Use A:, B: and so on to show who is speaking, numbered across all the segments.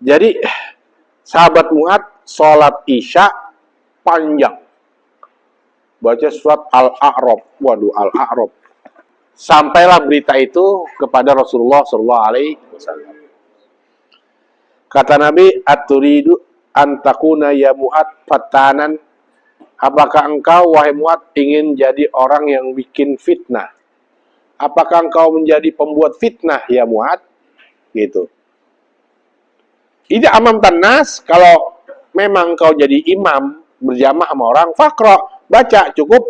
A: Jadi sahabat Mu'adz sholat isya panjang, baca surat Al-A'raf. Waduh, Al-A'raf. Sampailah berita itu kepada Rasulullah SAW. Kata Nabi, "Aturidu antakuna ya Mu'adz fatanan?" Apakah engkau, wahai Mu'adz, ingin jadi orang yang bikin fitnah? Apakah engkau menjadi pembuat fitnah, ya Mu'adz? Gitu. Ini amam tannas, kalau memang kau jadi imam berjamaah sama orang, faqra, baca cukup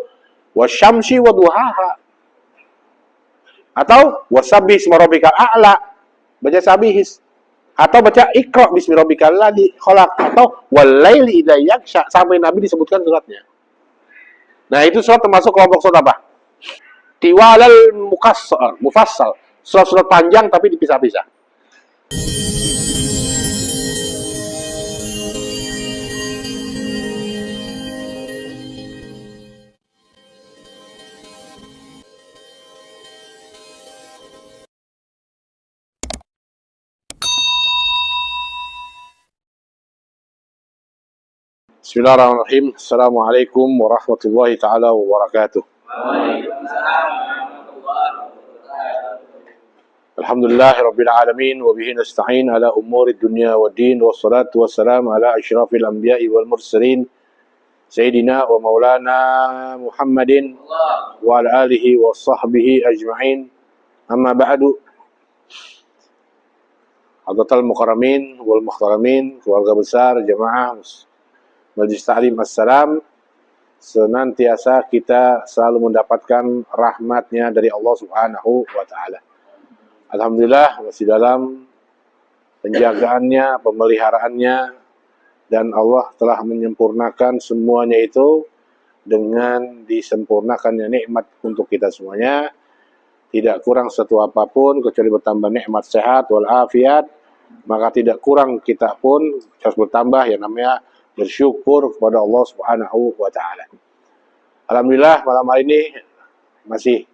A: wasyamsi waduhaha. Atau wasabbih isma rabbikal a'la, baca sabihis. Atau baca iqra bismi rabbikal ladzi khalaq, atau walaili idza yaghsha, sampai Nabi disebutkan suratnya. Nah, itu surat termasuk kelompok surat apa? Tiwalal mufassal. Surat-surat panjang tapi dipisah-pisah. Bismillahirrahmanirrahim. Assalamualaikum warahmatullahi ta'ala wabarakatuh. Alhamdulillah Rabbil Alamin, wa bihi nasta'in ala umuri dunya wa din, wa salatu wa salam ala ashrafil anbiya'i wal mursalin, Sayyidina wa maulana Muhammadin wa ala alihi wa sahbihi ajma'in. Amma ba'du. Hadratal mukarramin wal muhtaramin, keluarga besar jamaah Majelis Ta'lim Assalam, senantiasa kita selalu mendapatkan rahmatnya dari Allah Subhanahu wa Ta'ala. Alhamdulillah, masih dalam penjagaannya, pemeliharaannya, dan Allah telah menyempurnakan semuanya itu dengan disempurnakannya nikmat untuk kita semuanya. Tidak kurang satu apapun kecuali bertambah nikmat sehat wal afiat, maka tidak kurang kita pun harus bertambah yang namanya bersyukur kepada Allah Subhanahu wa Ta'ala. Alhamdulillah, malam hari ini masih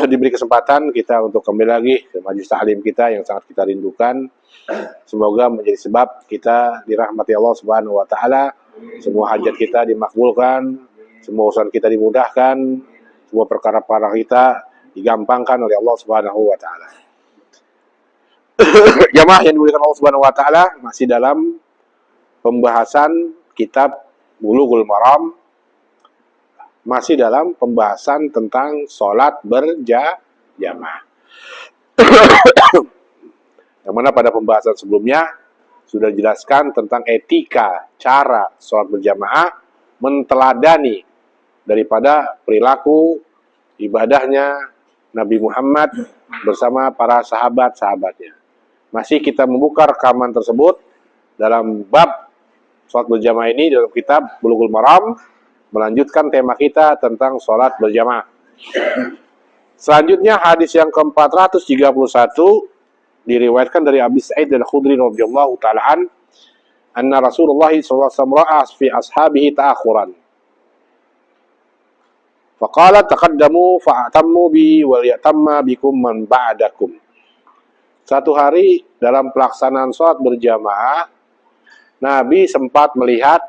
A: diberi kesempatan kita untuk kembali lagi ke majelis ta'lim kita yang sangat kita rindukan. Semoga menjadi sebab kita dirahmati Allah Subhanahu wa Ta'ala, semua hajat kita dimakbulkan, semua urusan kita dimudahkan, semua perkara-perkara kita digampangkan oleh Allah Subhanahu wa Ta'ala. Jamaah yang dimuliakan Allah Subhanahu wa Ta'ala, masih dalam pembahasan kitab Bulughul Maram, masih dalam pembahasan tentang sholat berjamaah. Yang mana pada pembahasan sebelumnya sudah dijelaskan tentang etika cara sholat berjamaah, menteladani daripada perilaku ibadahnya Nabi Muhammad bersama para sahabat-sahabatnya. Masih kita membuka rekaman tersebut dalam bab sholat berjamaah ini dalam kitab Bulughul Maram, melanjutkan tema kita tentang sholat berjamaah. Selanjutnya hadis yang ke-431 diriwayatkan dari Abi Sa'id Al-Khudri radhiyallahu ta'ala anna Rasulullah sallallahu alaihi wasallam ra'a fi ashabihi ta'akhuran. Faqala taqaddamu fa'atammu bi wal yatamma bikum man ba'dakum. Satu hari dalam pelaksanaan sholat berjamaah, Nabi sempat melihat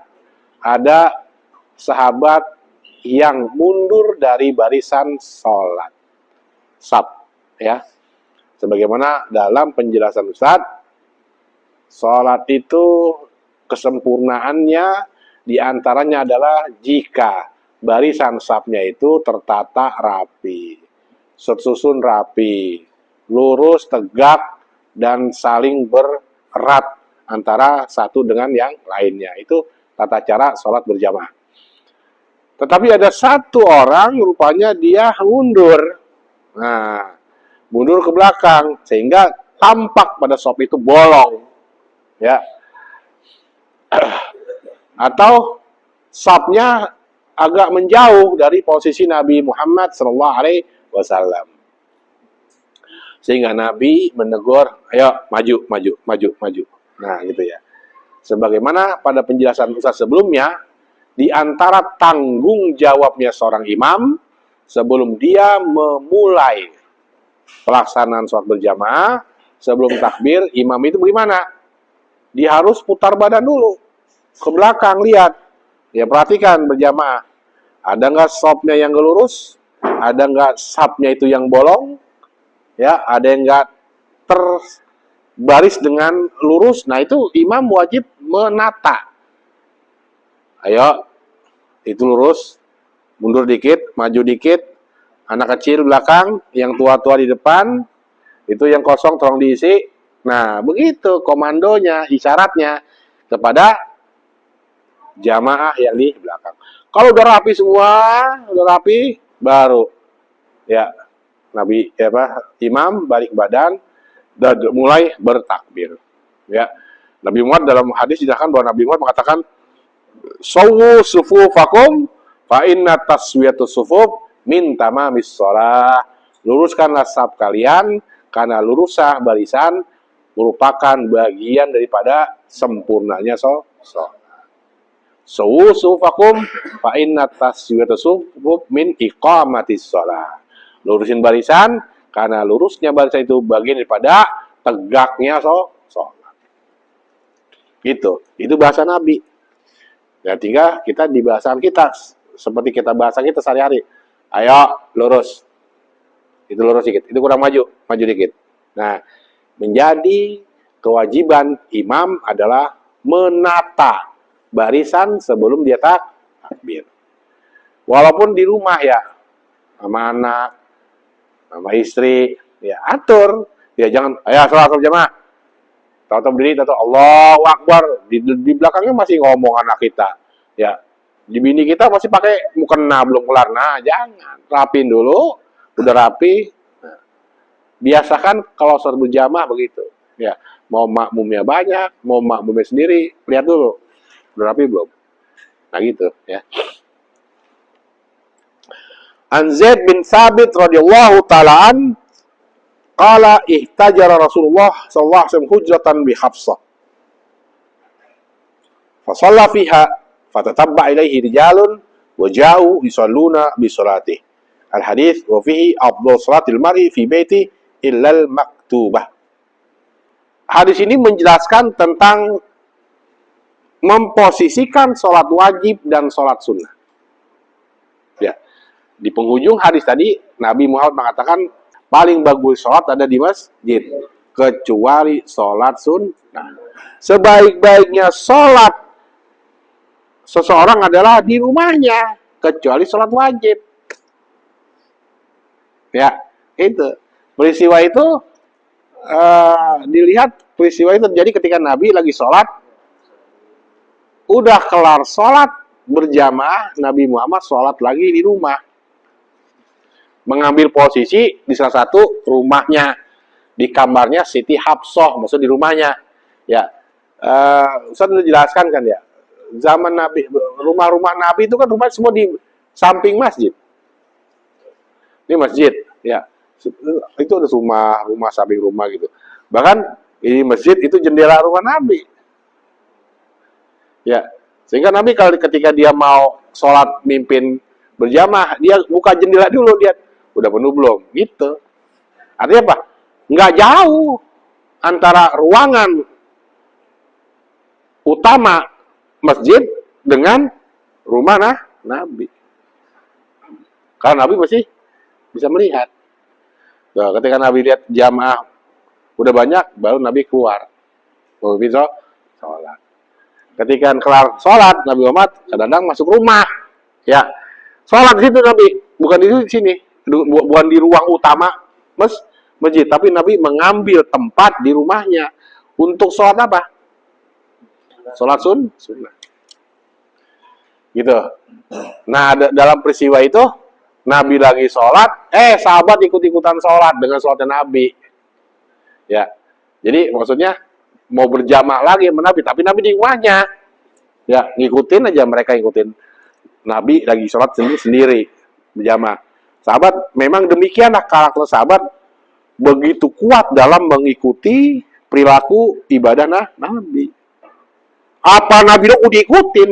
A: ada sahabat yang mundur dari barisan sholat. Ya. Sebagaimana dalam penjelasan Ustaz, sholat itu kesempurnaannya diantaranya adalah jika barisan safnya itu tertata rapi, tersusun rapi, lurus, tegak, dan saling bererat antara satu dengan yang lainnya. Itu tata cara sholat berjamaah. Tetapi ada satu orang rupanya dia mundur. Nah, mundur ke belakang sehingga tampak pada saf itu bolong. Ya. Atau safnya agak menjauh dari posisi Nabi Muhammad SAW. Sehingga Nabi menegur, ayo maju. Nah, gitu ya. Sebagaimana pada penjelasan Ustaz sebelumnya, di antara tanggung jawabnya seorang imam sebelum dia memulai pelaksanaan sholat berjamaah, sebelum takbir, imam itu bagaimana? dia harus putar badan dulu ke belakang, lihat. Ya perhatikan berjamaah. Ada nggak sopnya yang nggak lurus? Ada nggak sapnya itu yang bolong? Ya, ada yang nggak terbaris dengan lurus? Nah itu imam wajib menata. Ayo, itu lurus, mundur dikit, maju dikit. Anak kecil belakang, yang tua-tua di depan, itu yang kosong tolong diisi. Nah, begitu komandonya, isyaratnya kepada jamaah yang di belakang. Kalau udah rapi semua, udah rapi, baru ya Nabi imam balik badan dan mulai bertakbir. Ya. Nabi Muhammad dalam hadis dijelaskan bahwa Nabi Muhammad mengatakan sawu sufufakum fa inna taswiyatus sufuf min tamamis shalah. Luruskanlah saf kalian karena lurusah barisan merupakan bagian daripada sempurnanya sholat. Sawu sufufakum fa inna taswiyatus sufuf min iqamatis shalah. Lurusin barisan karena lurusnya barisan itu bagian daripada tegaknya sholat. Gitu. Itu bahasa Nabi. Ya, tinggal kita di bahasaan kita seperti kita bahasa kita sehari-hari. Ayo lurus. Itu lurus dikit. Itu kurang maju dikit. Nah, menjadi kewajiban imam adalah menata barisan sebelum dia takbir. Walaupun di rumah ya, sama anak, sama istri, ya atur. Ya jangan, ayo sholat berjamaah. Tahu-tahu berdiri, tahu Allahu Akbar. Di belakangnya masih ngomong anak kita. Ya, di bini kita masih pakai mukena belum kelar. Nah, jangan. Rapin dulu. Udah rapi. Nah, biasakan kalau sholat berjamaah begitu. Ya, mau makmumnya banyak, mau makmumnya sendiri, lihat dulu. Udah rapi belum? Nah gitu ya. An Zaid bin Thabit radhiyallahu ta'ala an qala ihtajara Rasulullah sallallahu alaihi wasallam hujratan bi Hafsah. Fa shalla fiha fatatabba ilaihi rijalun wa ja'u yusalluna bi salatihi. Al hadits wa fihi afdal salatil mar'i fi baiti illa al maktubah. Hadis ini menjelaskan tentang memposisikan sholat wajib dan sholat sunnah. Ya, di penghujung hadis tadi Nabi Muhammad mengatakan paling bagus sholat ada di masjid kecuali sholat sunnah. Sebaik-baiknya sholat seseorang adalah di rumahnya kecuali sholat wajib. Ya, itu peristiwa itu dilihat peristiwa itu terjadi ketika Nabi lagi sholat. Udah kelar sholat berjamaah, Nabi Muhammad sholat lagi di rumah. Mengambil posisi di salah satu rumahnya. Di kamarnya Siti Hafsah, maksud di rumahnya. Ya, Ustaz sudah jelaskan kan ya. Zaman Nabi, rumah-rumah Nabi itu kan rumah semua di samping masjid. Ini masjid, ya. Itu ada rumah samping rumah gitu. Bahkan ini masjid itu jendela rumah Nabi. Ya, sehingga Nabi kalau ketika dia mau sholat mimpin berjamaah, dia buka jendela dulu, lihat udah penuh belum, gitu. Artinya apa? Nggak jauh antara ruangan utama masjid dengan rumah Nabi. Karena Nabi masih bisa melihat. Nah, ketika Nabi lihat jamaah udah banyak, baru Nabi keluar. Nabi sholat. Ketika kelar sholat, Nabi Muhammad kadang-kadang masuk rumah. Ya, sholat di situ Nabi, bukan di sini, bukan di ruang utama masjid, tapi Nabi mengambil tempat di rumahnya untuk sholat apa? Sholat sunnah. Gitu. Nah, dalam peristiwa itu Nabi lagi sholat, sahabat ikut-ikutan sholat dengan sholatnya Nabi. Ya, jadi maksudnya mau berjamaah lagi sama Nabi, tapi Nabi di rumahnya. Ya, ngikutin aja, mereka ngikutin Nabi lagi sholat sendiri berjamaah. Sahabat memang demikianlah karakter sahabat, begitu kuat dalam mengikuti perilaku ibadah Nabi. Apa Nabi udah diikutin?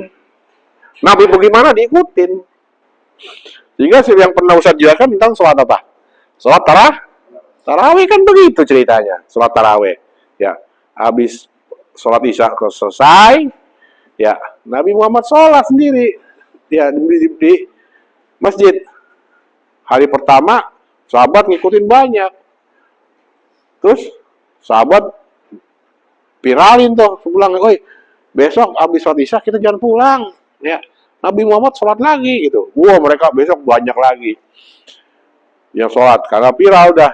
A: Nabi bagaimana diikutin? Sehingga yang pernah Ustaz jelaskan tentang sholat apa? Sholat tarawih kan begitu ceritanya, sholat tarawih. Ya, habis sholat isya selesai, ya Nabi Muhammad sholat sendiri, ya di masjid. Hari pertama sahabat ngikutin banyak, terus sahabat viralin tuh pulang, oi besok abis sholat isya kita jangan pulang, ya Nabi Muhammad sholat lagi gitu. Wah mereka besok banyak lagi yang sholat karena viral udah.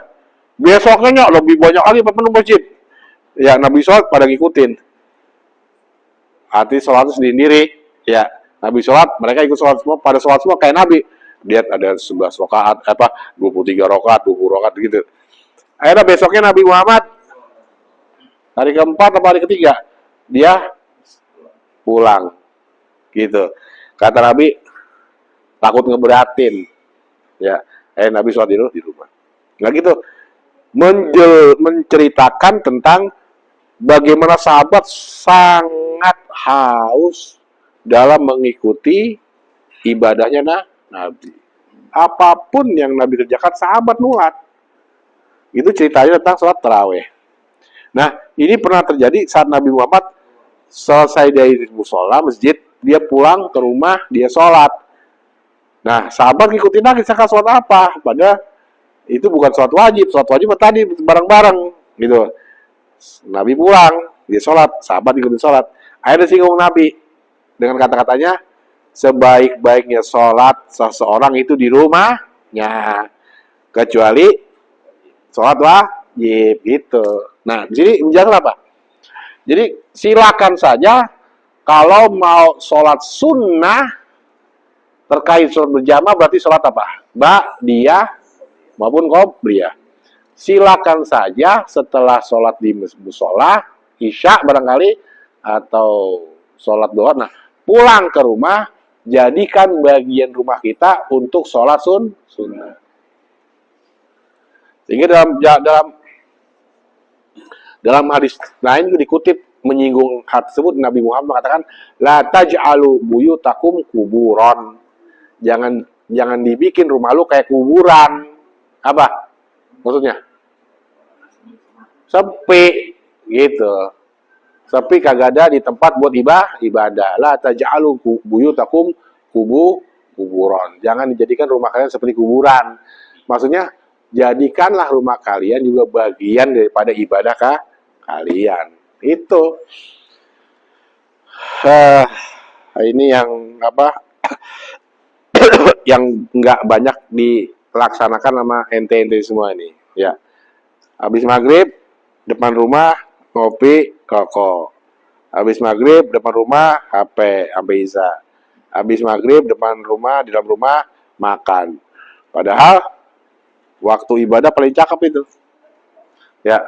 A: Besoknya lebih banyak lagi penuh masjid. Ya Nabi sholat pada ngikutin. Arti sholat sendiri, ya Nabi sholat, mereka ikut sholat semua, pada sholat semua kayak Nabi. Lihat ada 11 rakaat, 23 rakaat, 20 rakaat gitu. Akhirnya besoknya Nabi Muhammad hari keempat atau hari ketiga dia pulang, gitu. Kata Nabi takut ngeberatin, ya. Nabi sholat di rumah. Nah gitu, menceritakan tentang bagaimana sahabat sangat haus dalam mengikuti ibadahnya Nabi. Apapun yang Nabi kerjakan, sahabat nulat. Itu ceritanya tentang sholat tarawih. Nah, ini pernah terjadi saat Nabi Muhammad selesai dari musola masjid, dia pulang ke rumah, dia sholat. Nah, sahabat ngikutin lagi, saya sholat apa? Padahal itu bukan sholat wajib tadi bareng-bareng gitu. Nabi pulang, dia sholat, sahabat ikutin sholat. Akhirnya singgung Nabi dengan kata-katanya, sebaik-baiknya sholat seseorang itu di rumahnya, kecuali sholat wajib gitu. Nah, jadi menjelaskan apa? Jadi silakan saja kalau mau sholat sunnah terkait sholat berjamaah berarti sholat apa? Ba'diyah maupun qobliyah. Silakan saja setelah sholat di musola, isya barangkali, atau sholat duha, nah pulang ke rumah, jadikan bagian rumah kita untuk sholat sunnah. Sehingga dalam hadis lain itu dikutip menyinggung hal tersebut, Nabi Muhammad mengatakan, la taj'alu buyutakum kuburan. Jangan dibikin rumah lu kayak kuburan. Apa maksudnya? Sepi gitu. Sepi kagak ada di tempat buat ibadah. La taj'alu buyutakum kuburan. Jangan dijadikan rumah kalian seperti kuburan. Maksudnya jadikanlah rumah kalian juga bagian daripada ibadah kalian. Itu ini yang yang nggak banyak dilaksanakan sama ente-ente semua ini, ya. Habis maghrib depan rumah ngopi rokok. Habis maghrib depan rumah HP sampai isya. Habis maghrib depan rumah, di dalam rumah makan. Padahal waktu ibadah paling cakep itu, ya.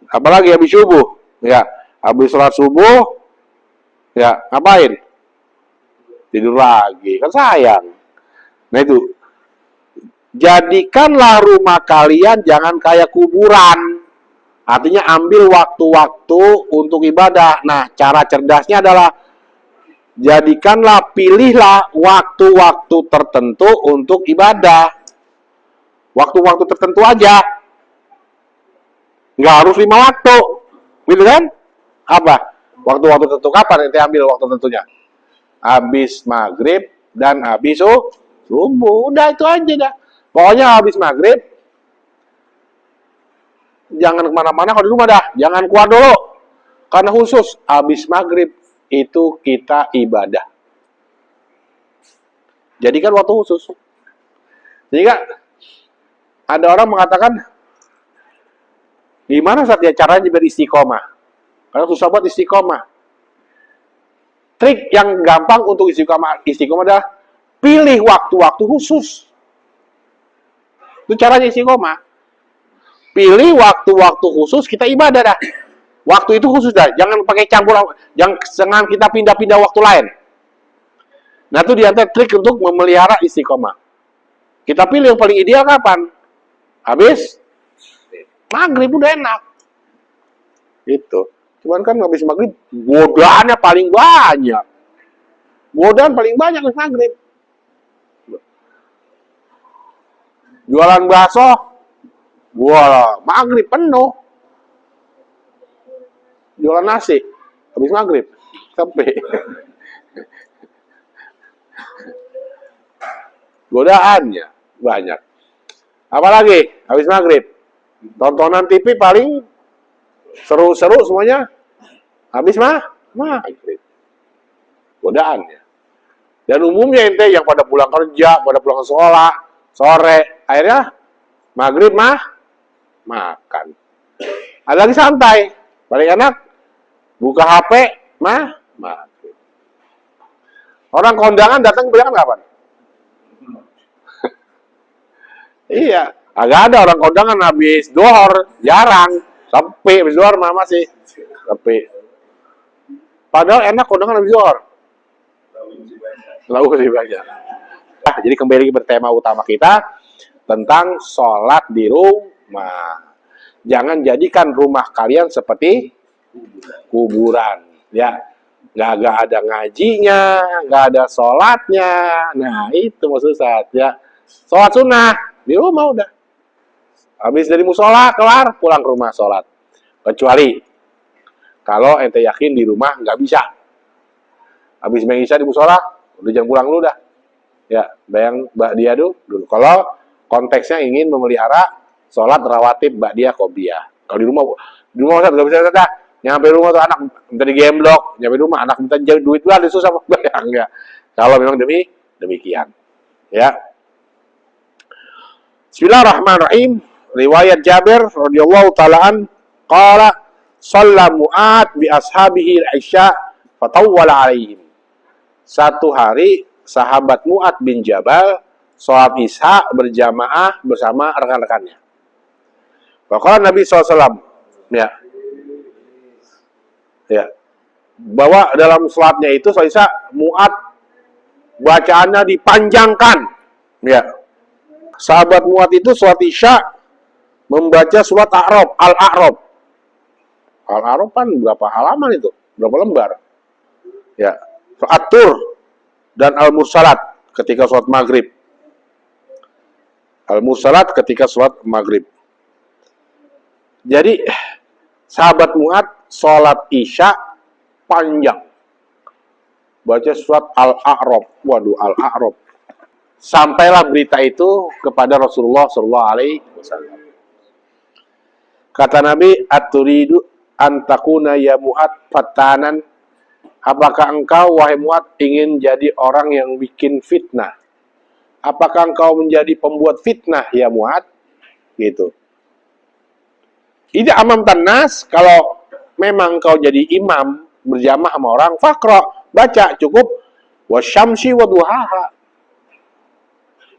A: Apalagi habis subuh, ya. Habis sholat subuh, ya ngapain? Tidur lagi, kan sayang. Nah itu, jadikanlah rumah kalian jangan kayak kuburan. Artinya ambil waktu-waktu untuk ibadah. Nah, cara cerdasnya adalah jadikanlah, pilihlah waktu-waktu tertentu untuk ibadah. Waktu-waktu tertentu aja. Nggak harus 5 waktu. Gitu kan? Apa? Waktu-waktu tertentu kapan nanti ambil waktu tentunya? Habis maghrib dan habis subuh. Udah itu aja dah. Pokoknya habis maghrib, jangan kemana-mana kalau di rumah dah. Jangan keluar dulu. Karena khusus habis maghrib itu kita ibadah. Jadikan waktu khusus. Sehingga ada orang mengatakan, gimana saat dia caranya biar istiqomah? Karena susah buat istiqomah. Trik yang gampang untuk istiqomah adalah pilih waktu-waktu khusus. Itu caranya istiqomah. Pilih waktu-waktu khusus kita ibadah dah. Waktu itu khusus dah. Jangan pakai campur, jangan kita pindah-pindah waktu lain. Nah itu diantara trik untuk memelihara istiqomah. Kita pilih yang paling ideal kapan? Habis maghrib udah enak. Itu. Cuman kan habis maghrib godaannya paling banyak. Godaan paling banyak habis maghrib. Jualan bakso, maghrib penuh. jualan nasi habis maghrib, sepi. Godaannya banyak. Apalagi habis maghrib, tontonan TV paling seru-seru semuanya habis maghrib. Godaannya. Dan umumnya ente yang pada pulang kerja, pada pulang sekolah, sore, akhirnya maghrib makan. Ada lagi santai, paling enak buka HP maghrib. Orang kondangan datang bilang kapan? Iya, agak ada orang kondangan habis dohor, jarang, sepi habis dohor masih sepi. Padahal enak kondangan habis dohor. Lalu lebih banyak. Nah, jadi kembali bertema utama kita tentang sholat di rumah. Jangan jadikan rumah kalian seperti kuburan, ya. Nggak ada ngajinya, nggak ada sholatnya. Nah, itu maksud saya, ya. Sholat sunnah di rumah udah. Habis dari musola kelar, pulang ke rumah sholat. Kecuali kalau ente yakin di rumah nggak bisa. Habis mengisya di musola, udah jangan pulang dulu dah. Ya, bayang ba'diyah dulu. Kalau konteksnya ingin memelihara sholat rawatib ba'diyah qobliyah. Kalau di rumah nggak bisa dah. Nyampe rumah tuh anak minta digemblok, nyampe rumah anak minta duit lah, susah bayang ya. Kalau memang demikian. Ya. Bismillahirrahmanirrahim. Riwayat Jabir radhiyallahu taala an qala shalla Mu'ad bi ashabihi al-isya fatawwala alaihim. Satu hari sahabat Mu'ad bin Jabal sholat isya berjamaah bersama rekan-rekannya. Maka Nabi SAW ya, bahwa dalam sholatnya itu sholat isya Mu'ad bacaannya dipanjangkan. Ya, sahabat Mu'ad itu sholat isya membaca surat Al-A'raf. Al-A'raf kan berapa halaman itu? Berapa lembar? Ya, At-Tur dan Al-Mursalat ketika sholat maghrib. Al-Mursalat ketika sholat maghrib. Jadi, sahabat Mu'ad sholat isya panjang. Baca surat Al-A'raf. Waduh, Al-A'raf. Sampailah berita itu kepada Rasulullah SAW. Kata Nabi, "At-turidu antakuna ya Mu'ad fatanan." Apakah engkau, wahai Mu'ad, ingin jadi orang yang bikin fitnah? Apakah engkau menjadi pembuat fitnah, ya Mu'ad? Gitu. Ini amam tannas, kalau memang engkau jadi imam, berjamaah sama orang, faqra, baca, cukup, wasyamsi waduhaha.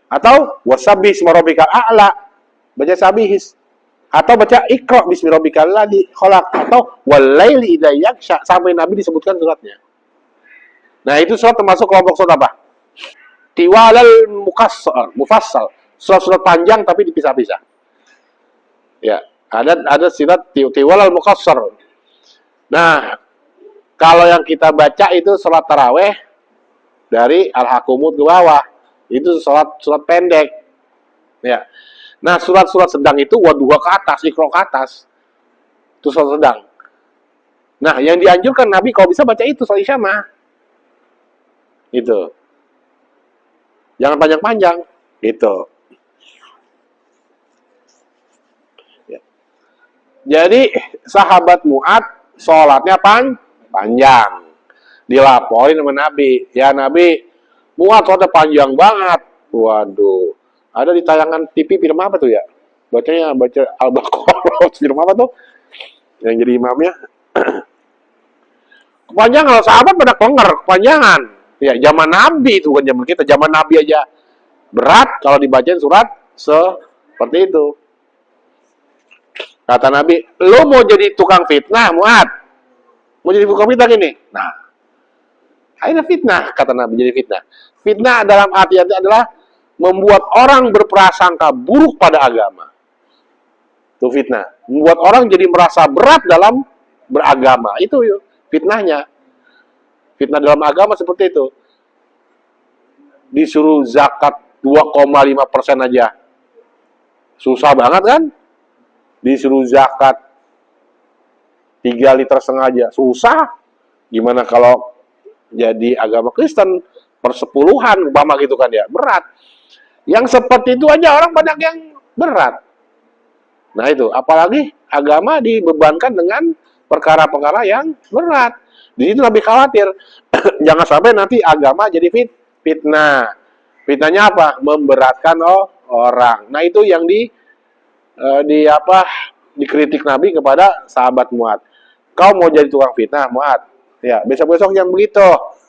A: Atau, wasabbih isma rabbikal a'la, baca sabihis. Atau baca Iqra bismi rabbikal ladzi khalaq, atau walaili idza yaghsha, sampai Nabi disebutkan suratnya. Nah, itu surat termasuk kelompok surat apa? Tiwalal mufassal. Surat-surat panjang tapi dipisah-pisah. Ya, ada surat tiwalal muqassar. Nah, kalau yang kita baca itu surat tarawih dari Al-Hakumut ke bawah. Itu surat pendek. Ya. Nah, surat-surat sedang itu waduha ke atas, Iqra ke atas. Itu surat sedang. Nah, yang dianjurkan Nabi kalau bisa baca itu surat isya mah. Gitu. Jangan panjang-panjang. Gitu. Ya. Jadi, sahabat Mu'ad sholatnya panjang. Dilaporin sama Nabi. Ya Nabi, Mu'ad sholatnya panjang banget. Waduh. Ada di tayangan TV film apa tuh ya? Bacanya baca Al-Baqarah. Film apa tuh? Yang jadi imamnya. Kepanjangan, kalau sahabat pada kenger, kepanjangan. Ya, zaman Nabi itu, bukan zaman kita. Zaman Nabi aja berat kalau dibacain surat seperti itu. Kata Nabi, lo mau jadi tukang fitnah, Mu'ad? Mau jadi tukang fitnah gini? Nah, akhirnya fitnah, kata Nabi, jadi fitnah. Fitnah dalam arti adalah membuat orang berprasangka buruk pada agama. Itu fitnah. Membuat orang jadi merasa berat dalam beragama. Itu fitnahnya. Fitnah dalam agama seperti itu. Disuruh zakat 2,5% aja. Susah banget kan? Disuruh zakat 3 liter setengah aja susah. Gimana kalau jadi agama Kristen persepuluhan umpama gitu kan ya, berat. Yang seperti itu aja orang banyak yang berat. Nah itu, apalagi agama dibebankan dengan perkara-perkara yang berat. Di situ lebih khawatir. Jangan sampai nanti agama jadi fitnah. Fitnahnya apa? Memberatkan orang. Nah itu yang dikritik Nabi kepada sahabat Mu'ad. Kau mau jadi tukang fitnah, Mu'ad? Ya, besok-besok yang begitu.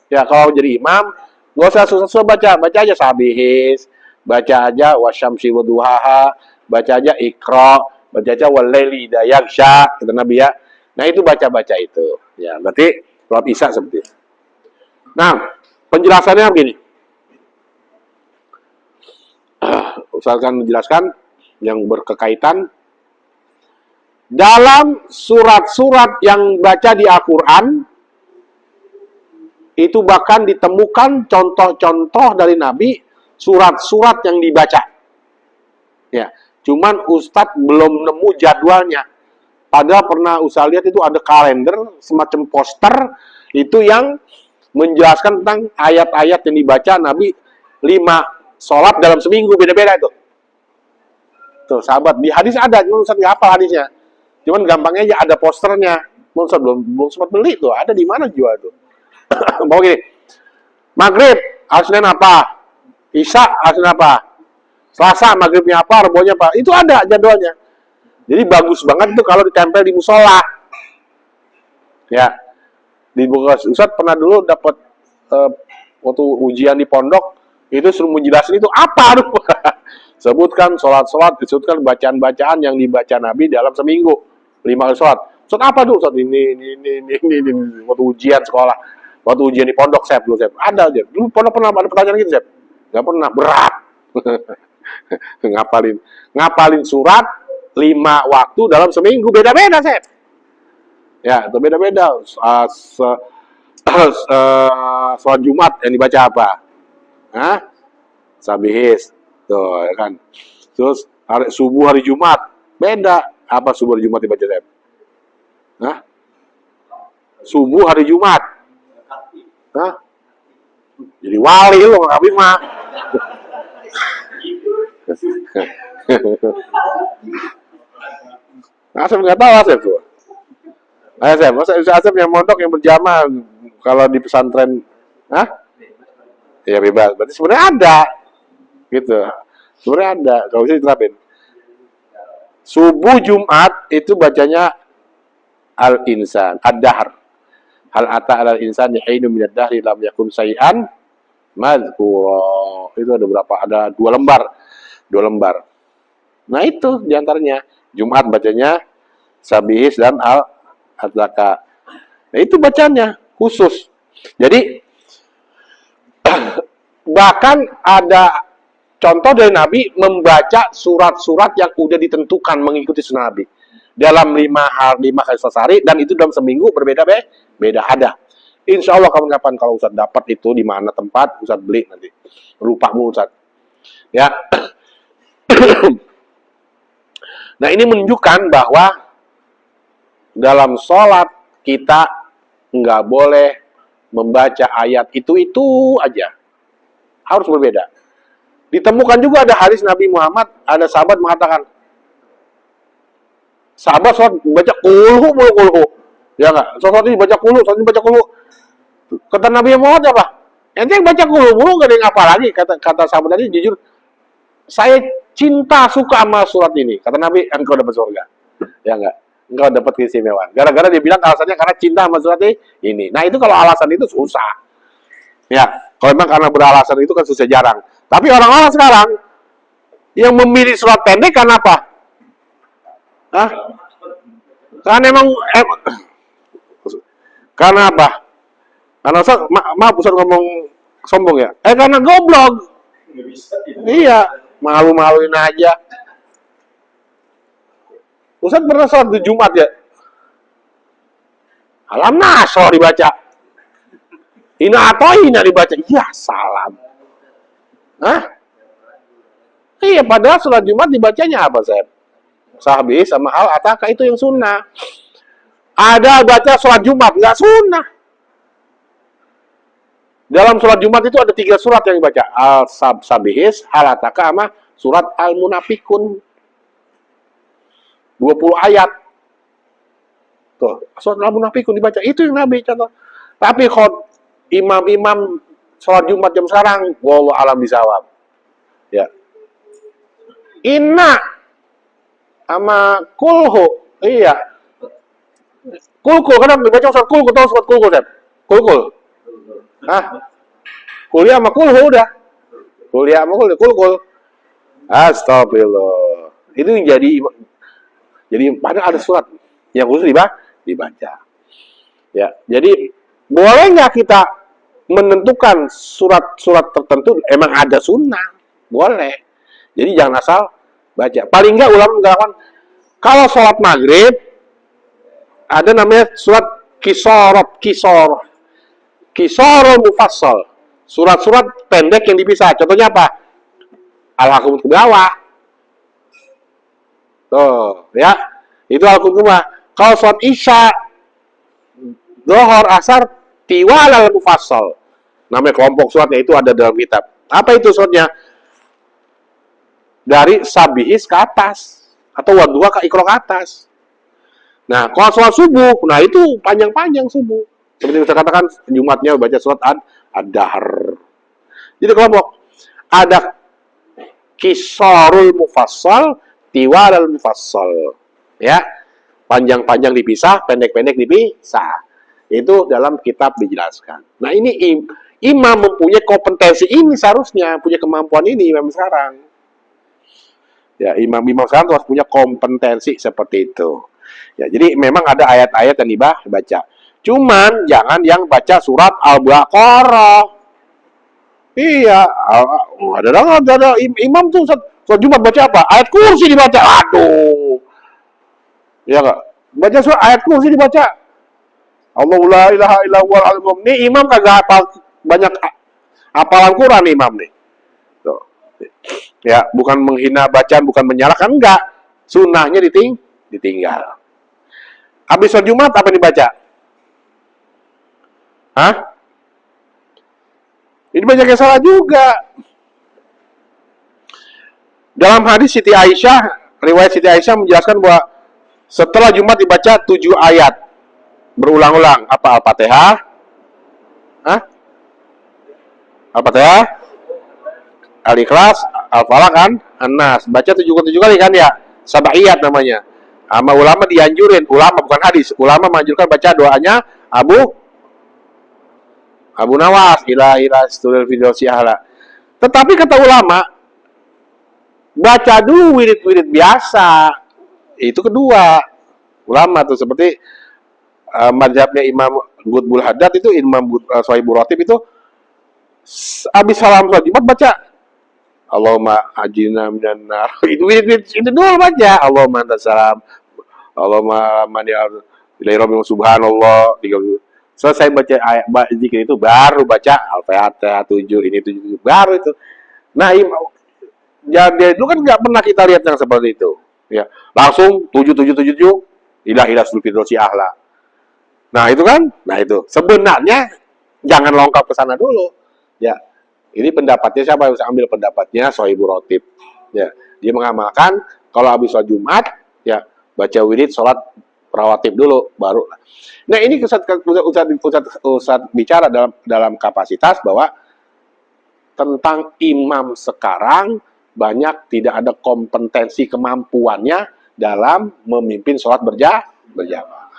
A: Ya, kalau jadi imam, nggak usah susah-susah baca aja Sabihis, baca aja Wasyamsi waduhaha, baca aja Iqra, baca aja Walaili idza yaghsha, kata Nabi ya. Nah, itu baca-baca itu. Ya, berarti sholat Isya seperti itu. Nah, penjelasannya begini. Ustaz akan menjelaskan yang berkaitan dalam surat-surat yang baca di Al-Quran, itu bahkan ditemukan contoh-contoh dari Nabi, surat-surat yang dibaca. Ya, cuman Ustadz belum nemu jadwalnya. Padahal pernah Ustadz lihat itu ada kalender, semacam poster, itu yang menjelaskan tentang ayat-ayat yang dibaca Nabi 5 sholat dalam seminggu, beda-beda itu. Tuh, sahabat, di hadis ada, cuman Ustadz nggak hafal hadisnya. Cuman gampangnya aja ada posternya. Ustadz belum sempat beli tuh, ada di mana jual tuh. Bawa gini, Maghrib harusnya apa? Isya harusnya apa? Selasa maghribnya apa? Rebonya apa? Itu ada jadwalnya. Jadi bagus banget itu kalau ditempel di musola. Ya, di Bogor. Ustadz pernah dulu dapat waktu ujian di pondok itu suruh menjelasin itu apa? Aduh. Sebutkan sholat-sholat, disebutkan bacaan-bacaan yang dibaca Nabi dalam seminggu 5 kali sholat. Sholat apa dulu? Sholat ini waktu ujian sekolah. Waktu ujian di pondok, Sep, dulu Sep. Ada aja. Dulu pondok pernah ada pertanyaan gitu, Sep. Nggak pernah, berat. Ngapalin surat 5 waktu dalam seminggu, beda-beda, Sep. Ya, itu beda-beda. Sholat Jumat yang dibaca apa? Hah? Sabihis. Tuh, ya kan. Terus subuh hari Jumat, beda. Apa subuh hari Jumat dibaca, Sep? Hah? Subuh hari Jumat. Hah? Jadi wali lo nggak mah. Asep nggak tahu Asep tuh. Asep, masa Asep yang mondok yang berjamaah kalau di pesantren, hah? Ya bebas. Berarti sebenarnya ada, gitu. Sebenarnya ada. Kalau bisa diterapin. Subuh Jumat itu bacanya Al-Insan, Ad-Dahr. Hal ata alal insani hinun minad dahri lam yakun sayyan madhkura. Itu ada berapa? Ada 2 lembar. 2 lembar. Nah, itu diantaranya. Jumat bacanya Sabihis dan Al-Zaka. Nah, itu bacanya khusus. Jadi bahkan ada contoh dari Nabi membaca surat-surat yang udah ditentukan mengikuti sunnah Nabi. Dalam 5 kali sehari, dan itu dalam seminggu beda ada. Insya Allah kapan-kapan kalau Ustadz dapat itu di mana tempat, Ustadz beli nanti. Lupamu Ustadz. Ya. Nah, ini menunjukkan bahwa dalam sholat kita nggak boleh membaca ayat itu aja. Harus berbeda. Ditemukan juga ada hadis Nabi Muhammad, ada sahabat mengatakan, sahabat sholat baca kulhu. Ya nggak? Sholat ini baca kulhu, sholat ini baca kulhu. Kata Nabi Muhammad apa? Ente yang baca kulhu mulu gak ada yang apa lagi. Kata sahabat tadi, jujur, saya cinta, suka sama surat ini. Kata Nabi, engkau dapat surga. Ya nggak? Engkau dapat keistimewaan. Gara-gara dia bilang alasannya karena cinta sama surat ini. Nah, itu kalau alasan itu susah. Ya, kalau memang karena beralasan itu kan susah jarang. Tapi orang-orang sekarang yang memilih surat pendek karena apa? Hah? Karena emang karena apa? Karena Ustaz, maaf Ustaz ngomong sombong ya. Karena goblok. Iya, malu-maluin aja. Ustaz pernah sholat di Jumat ya? Alam Nasr dibaca. Ina atau ina dibaca. Iya, salam. Hah? Iya, padahal sholat Jumat dibacanya apa, Seb? Sahbi sama hal ataka itu yang sunnah. Ada baca sholat Jumat, nggak sunnah. Dalam sholat Jumat itu ada 3 surat yang dibaca. Al-Sabihis, Halataka, sama surat Al-Munafikun. 20 ayat. Tuh, surat Al-Munafikun dibaca. Itu yang Nabi contoh. Tapi kalau imam-imam sholat Jumat jam sekarang, wallahu alam bisawab. Ya. Inna sama kulhu. Iya. Kulkul, kadang dibaca surat kulkul, tahu surat kulkul, Sep? Kulkul. Hah? Kuliah sama kulhu udah. Kuliah sama kulkul. Astagfirullah. Itu yang jadi padahal ada surat yang khusus dibaca. Ya, jadi boleh nggak kita menentukan surat-surat tertentu emang ada sunnah? Boleh. Jadi jangan asal baca. Paling nggak ulama mengatakan kalau sholat maghrib ada namanya surat kisor mufassal. Surat-surat pendek yang dipisah. Contohnya apa? Al-Hakum ke bawah. Tuh, ya. Itu Al-Hakum. Kalau sholat Isya, Zuhur, Asar, tiwal al-mufassal. Namanya kelompok suratnya itu ada dalam kitab. Apa itu suratnya? Dari Sabihis ke atas. Atau Wadduha ke Iqra ke atas. Nah, kalau sholat subuh, nah itu panjang-panjang subuh. Seperti saya katakan, Jumatnya baca surat Ad-Dahr. Jadi kelompok. Ada Kisarul Mufassal, Tiwal al-Mufassal. Ya, panjang-panjang dipisah, pendek-pendek dipisah. Itu dalam kitab dijelaskan. Nah, ini imam mempunyai kompetensi ini seharusnya, punya kemampuan ini imam sekarang. Ya, imam-imam sekarang harus punya kompetensi seperti itu. Ya, jadi memang ada ayat-ayat yang dibaca. Cuman jangan yang baca surat Al-Baqarah. Iya, ada imam tuh surat Jumat baca apa? Ayat kursi dibaca. Aduh. Ya enggak? Baca surat ayat kursi dibaca. Allahu la ilaha illa huwal azim. Nih imam kagak hafal banyak hafalan Quran nih imam nih. Tuh. Ya, bukan menghina bacaan, bukan menyalahkan, enggak. Sunnahnya ditinggal. Habis sholat Jumat apa yang dibaca? Hah? Ini banyak yang salah juga. Dalam hadis Siti Aisyah, riwayat Siti Aisyah menjelaskan bahwa setelah Jumat dibaca 7 ayat berulang-ulang. Apa Al-Fatihah? Hah? Al-Fatihah? Al-Ikhlas, Al-Falaq kan? An-Nas. Baca 7 kali kan ya? Sabaiyat namanya. Sama ulama dianjurin, ulama bukan hadis, ulama menganjurkan baca doanya Abu Nawas ila stulil firdausi ahla. Tetapi kata ulama, baca dulu wirid-wirid biasa. Itu kedua. Ulama tuh seperti mazhabnya Imam Qutbul Haddad itu, Imam Sohibul Ratib itu habis salam sholat Jumat baca Allahumma ajina minan nar. Itu dulu baca Allahumma antas salam. Allahumma mani ilaihi rabbil subhanallah. Selesai baca ayat zikir itu baru baca Al-Fatihah 7 ini 7 baru itu. Nah, jadi dulu kan nggak pernah kita lihat yang seperti itu. Ya, langsung 7 ilahi firdausi ahla. Nah, itu kan? Nah, itu. Sebenarnya jangan lengkap ke sana dulu. Ya. Ini pendapatnya siapa yang bisa ambil pendapatnya? Sohibul Ratib. Ya, dia mengamalkan kalau habis sholat Jumat, ya baca wirid sholat rawatib dulu, baru. Nah, ini Ustaz bicara dalam kapasitas bahwa tentang imam sekarang banyak tidak ada kompetensi kemampuannya dalam memimpin sholat berjamaah.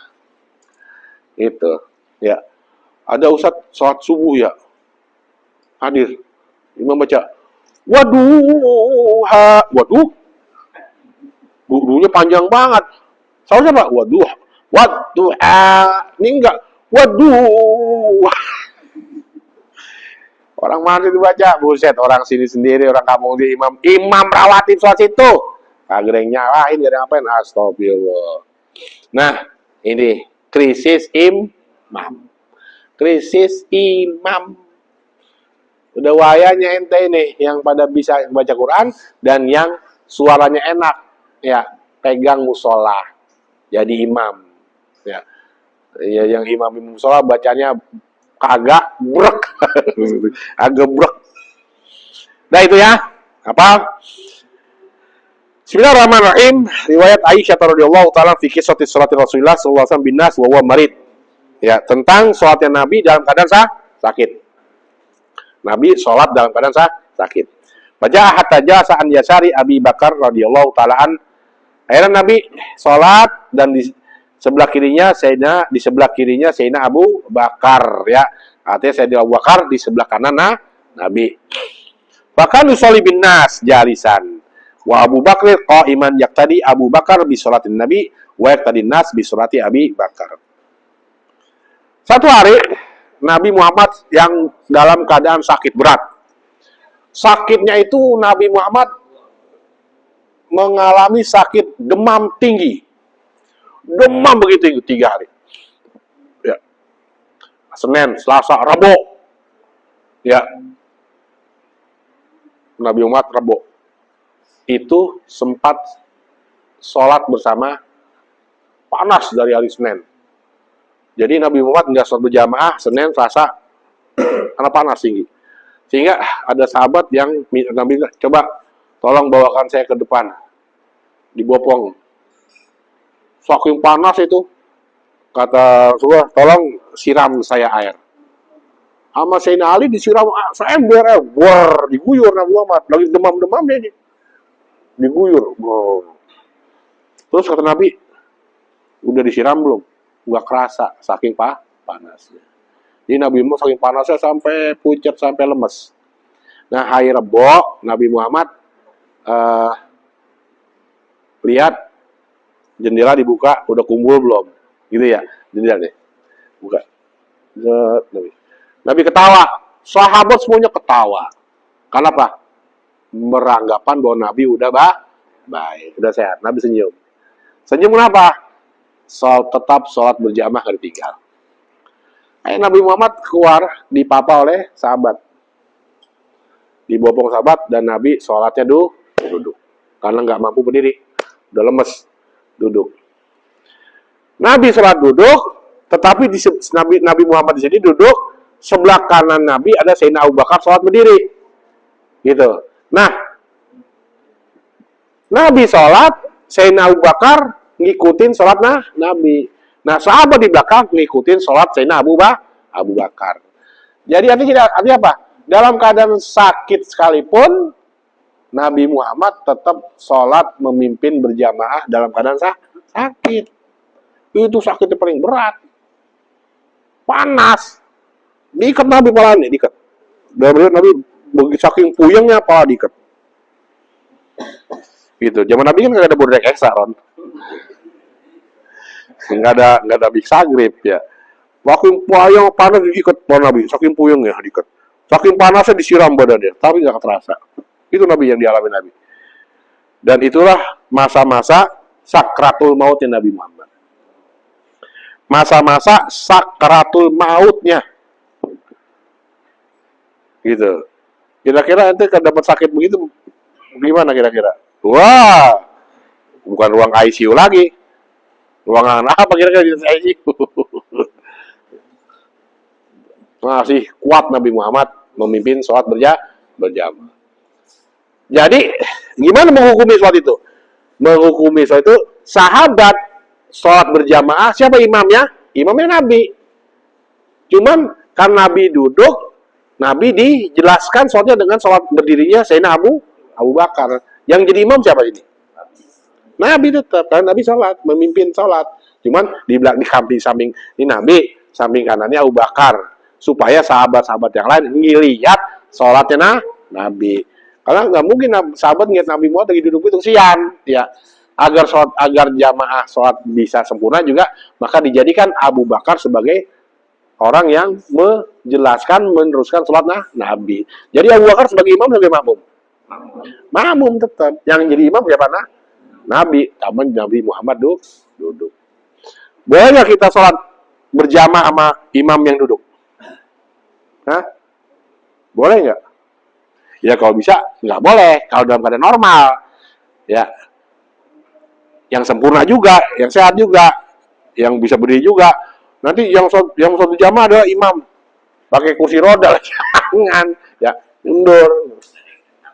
A: Itu, ya. Ada Ustaz sholat subuh ya, hadir. Imam baca, waduh, duhnya panjang banget. Soalnya apa? Waduh, ini enggak, waduh. Orang mana itu baca, buset, orang sini sendiri, orang kampung di imam rawatib sholat situ. Kagak yang nyalahin, gak ada ngapain, astagfirullah. Nah, ini krisis imam. Krisis imam. Udah wayanya ente ini yang pada bisa baca Quran dan yang suaranya enak, ya pegang musola jadi imam, ya Ya, yang imam musola bacanya kagak brek, agak brek. Nah itu ya, apa? Bismillahirrahmanirrahim. Riwayat Aisyah radhiyallahu taala fi kisah salat Rasulullah sallallahu alaihi wasallam bin nas wa huwa marid. Ya, tentang salatnya Nabi dalam keadaan sakit. Nabi salat dalam keadaan sakit. Baca hatta jasa an yasari Abi Bakar radhiyallahu taala an. Akhirnya Nabi salat dan di sebelah kirinya Sayyidina Abu Bakar, ya. Artinya Sayyidina Abu Bakar di sebelah kanan Nabi. Bahkan usolli bin nas jalisan. Wa Abu Bakr qa'iman yaqtadi Abu Bakar bi sholatin Nabi wa yaqtadi nas bi sholati Abi Bakar. Satu hari Nabi Muhammad yang dalam keadaan sakit berat. Sakitnya itu Nabi Muhammad mengalami sakit demam tinggi. Demam begitu tinggi 3 hari. Ya. Senin, Selasa, Rabu. Ya. Nabi Muhammad Rabu. Itu sempat sholat bersama panas dari hari Senin. Jadi Nabi Muhammad nggak sholat berjamaah Senin, Selasa, karena panas tinggi. Sehingga ada sahabat yang Nabi coba tolong bawakan saya ke depan, dibopong. Saking panas itu, kata Rasulullah, tolong siram saya air. Sama Sayyidina Ali disiram seember, diguyur Nabi Muhammad, lagi demam-demamnya ini. Diguyur. Terus kata Nabi, udah disiram belum? Nggak kerasa, saking panasnya. Jadi Nabi Muhammad saking panasnya sampai pucat, sampai lemes. Nah, hari Rebo, Nabi Muhammad lihat jendela dibuka, udah kumpul belum? Gitu ya, jendela deh. Buka. Nabi ketawa. Sahabat semuanya ketawa. Kenapa? Beranggapan bahwa Nabi udah baik, udah sehat. Nabi senyum. Senyum kenapa? Tetap sholat berjamaah gak ditinggal. Nabi Muhammad keluar dipapa oleh sahabat. Dibopong sahabat dan Nabi sholatnya duduk. Karena nggak mampu berdiri. Udah lemes. Duduk. Nabi sholat duduk, tetapi Nabi Muhammad di sini duduk, sebelah kanan Nabi ada Sayyidina Abu Bakar sholat berdiri. Gitu. Nah, Nabi sholat, Sayyidina Abu Bakar ngikutin sholat Nabi. Nah, sahabat di belakang ngikutin sholat Sayyidina Abu Bakar. Jadi artinya apa? Dalam keadaan sakit sekalipun, Nabi Muhammad tetap sholat memimpin berjamaah dalam keadaan sakit. Itu sakitnya paling berat. Panas. Diikat Nabi palanya, diikat. Dan Nabi saking puyengnya pala diikat. Gitu. Zaman Nabi kan nggak ada bordek ekstra, Ron. Nggak ada biksa grip ya. Saking puyeng panas diikat pala Nabi, saking puyengnya diikat. Saking panasnya disiram badannya, tapi nggak terasa. Itu Nabi yang dialami Nabi. Dan itulah masa-masa sakratul mautnya Nabi Muhammad. Masa-masa sakratul mautnya. Gitu. Kira-kira nanti kalau dapat sakit begitu, gimana kira-kira? Wah, bukan ruang ICU lagi. Ruangan apa kira-kira di ICU? Masih kuat Nabi Muhammad memimpin sholat berjamaah. Jadi, gimana menghukumi sholat itu? Menghukumi sholat itu, sahabat sholat berjamaah, siapa imamnya? Imamnya Nabi. Cuman, kan Nabi duduk, Nabi dijelaskan sholatnya dengan sholat berdirinya Sayyidina Abu Bakar. Yang jadi imam siapa ini? Nabi tetap, kan Nabi sholat, memimpin sholat. Cuman, di samping ini Nabi, samping kanannya Abu Bakar. Supaya sahabat-sahabat yang lain ngelihat sholatnya Nabi. Karena nggak mungkin sahabat ngeliat Nabi Muhammad lagi duduk itu kesian, ya. Agar jamaah sholat bisa sempurna juga, maka dijadikan Abu Bakar sebagai orang yang menjelaskan, meneruskan sholat Nabi. Jadi Abu Bakar sebagai imam sebagai makmum. Makmum tetap. Yang jadi imam siapa? Nabi. Taman Nabi Muhammad duduk. Boleh nggak kita sholat berjamaah sama imam yang duduk? Hah? Boleh nggak? Ya kalau bisa nggak boleh. Kalau dalam keadaan normal, ya, yang sempurna juga, yang sehat juga, yang bisa berdiri juga. Nanti yang sholat berjamaah adalah imam pakai kursi roda, jangan, ya mundur.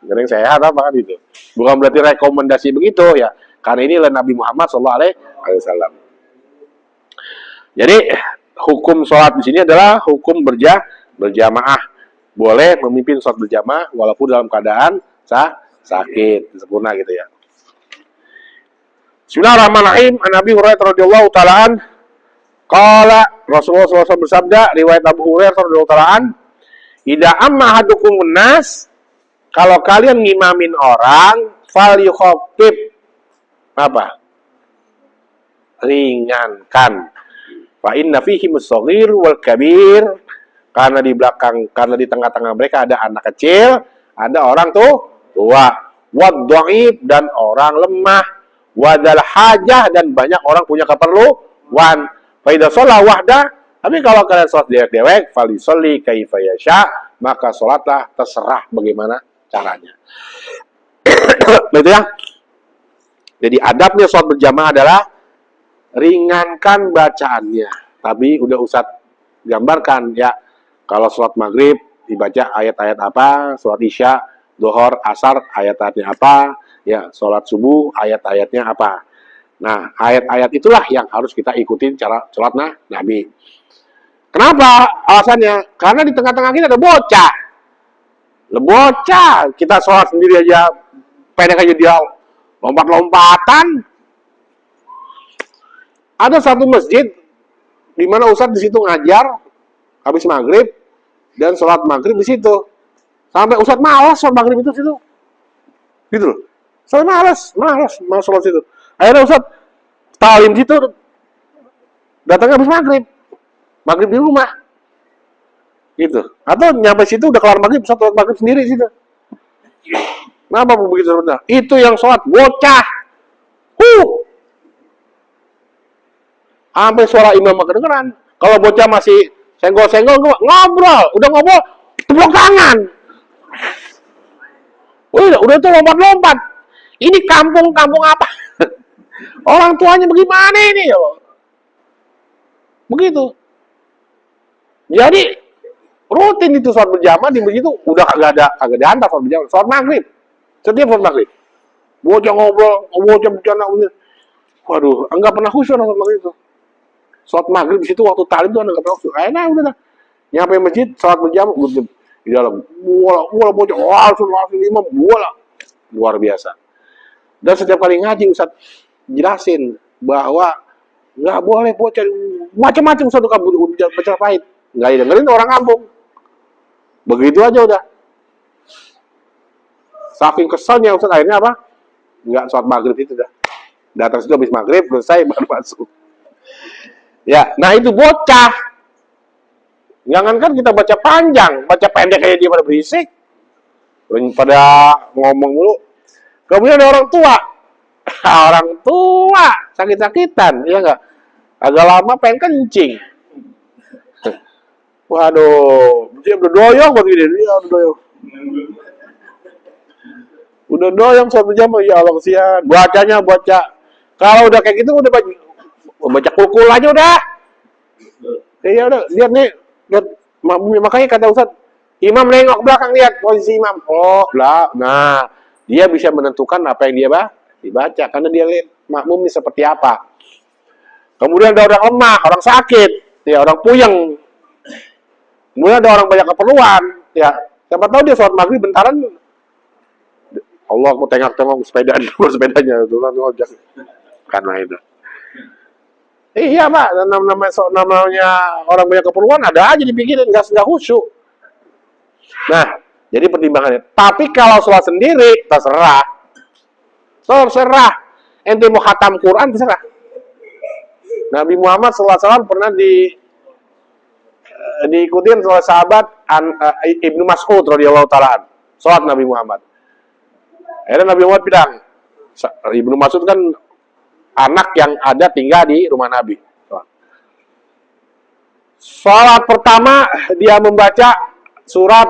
A: Yang sehat apa kan itu? Bukan berarti rekomendasi begitu ya. Karena ini adalah Nabi Muhammad SAW. Jadi hukum sholat di sini adalah hukum berjamaah. Boleh memimpin sholat berjamaah walaupun dalam keadaan sakit, sempurna gitu ya. Bismillahirrahmanirrahim. An Abi Hurairah radhiyallahu ta'ala an qala Rasulullah SAW bersabda, riwayat Abu Hurairah radhiyallahu ta'ala an, "Idza amma ahadukumun nas," kalau kalian ngimamin orang, fal yukhaffif, apa? Ringankan. Fa inna fihim as-shaghir wal kabir, karena di tengah-tengah mereka ada anak kecil, ada orang tua, wad dhaif, dan orang lemah, wadal hajah, dan banyak orang punya keperluan. Fa idza shalla wahda, tapi kalau kalian sholat dewek-dewek, falisolli kaifa yasha, maka sholatlah terserah bagaimana caranya. Begitu ya. Jadi adabnya sholat berjamaah adalah ringankan bacaannya. Tapi udah Ustadz gambarkan ya. Kalau sholat maghrib dibaca ayat-ayat apa, sholat isya, duhur, asar ayat-ayatnya apa, ya sholat subuh ayat-ayatnya apa. Nah, ayat-ayat itulah yang harus kita ikutin cara sholat Nabi. Kenapa alasannya? Karena di tengah-tengah kita ada bocah. Bocah, kita sholat sendiri aja, pendek aja dia lompat-lompatan. Ada satu masjid di mana Ustadz di situ ngajar habis maghrib dan sholat maghrib di situ. Sampai Ustadz malas sholat maghrib itu situ. Gitu loh. Saya malas sholat situ. Akhirnya Ustadz talim situ, datangnya habis maghrib di rumah. Gitu. Atau nyampe situ udah kelar maghrib, sholat maghrib sendiri situ. Kenapa begitu sebenarnya? Itu yang sholat bocah. Sampai suara imam kedengeran. Kalau bocah masih senggol-senggol, ngobrol, tepuk tangan. Udah tuh lompat-lompat. Ini kampung apa? Orang tuanya bagaimana ini? Begitu. Jadi rutin itu sholat berjamaah di masjid itu udah kagak diantar sholat berjamaah. Sholat maghrib. Setiap sholat maghrib. Bocah ngobrol, bocah bercanda. Waduh, enggak pernah khusyuk sholat maghrib itu. Sholat maghrib di situ waktu talim itu enggak pernah khusyuk. Udah dah. Nyampe masjid, sholat berjamaah di dalam. Bola bocah, sholat imam, bola. Luar biasa. Dan setiap kali ngaji Ustaz jelasin bahwa nggak boleh bocah macam-macam satu kampung bicara pahit. Nggak dengerin orang kampung. Begitu aja udah. Saking keselnya Ustaz akhirnya apa? Nggak sholat maghrib itu dah. Datang situ habis maghrib, selesai baru masuk. Ya, nah itu bocah. Jangankan kita baca panjang, baca pendek kayak dia pada berisik. Pada ngomong dulu. Kemudian ada orang tua. Orang tua sakit-sakitan, ya enggak? Agak lama pengen kencing. Waduh, dia udah doyong begini, dia udah doyong. Udah doyong 1 jam, ya Allah kesian. Bacanya baca. Kalau udah kayak gitu udah baca kul aja udah. Ya udah, lihat nih, lihat, makanya kata Ustaz, imam nengok belakang lihat posisi imam. Oh, lah. Nah, dia bisa menentukan apa yang dia dibaca karena dia lihat makmumnya seperti apa. Kemudian ada orang lemah, orang sakit, ya orang puyeng. Kemudian ada orang banyak keperluan, ya. Siapa tahu dia sholat maghrib bentaran. Allah, aku tengok-tengok sepedanya itu ngojek. Karena itu. Iya, Pak, namanya orang banyak keperluan ada aja dipikirin, nggak khusyuk. Nah, jadi pertimbangannya. Tapi kalau sholat sendiri, terserah. Ente mau khatam Quran, terserah. Nabi Muhammad SAW pernah diikutin oleh sahabat Ibnu Mas'ud radhiyallahu ta'ala. Sholat Nabi Muhammad. Akhirnya Nabi Muhammad bilang, Ibnu Mas'ud kan anak yang ada tinggal di rumah Nabi. Sholat pertama dia membaca surat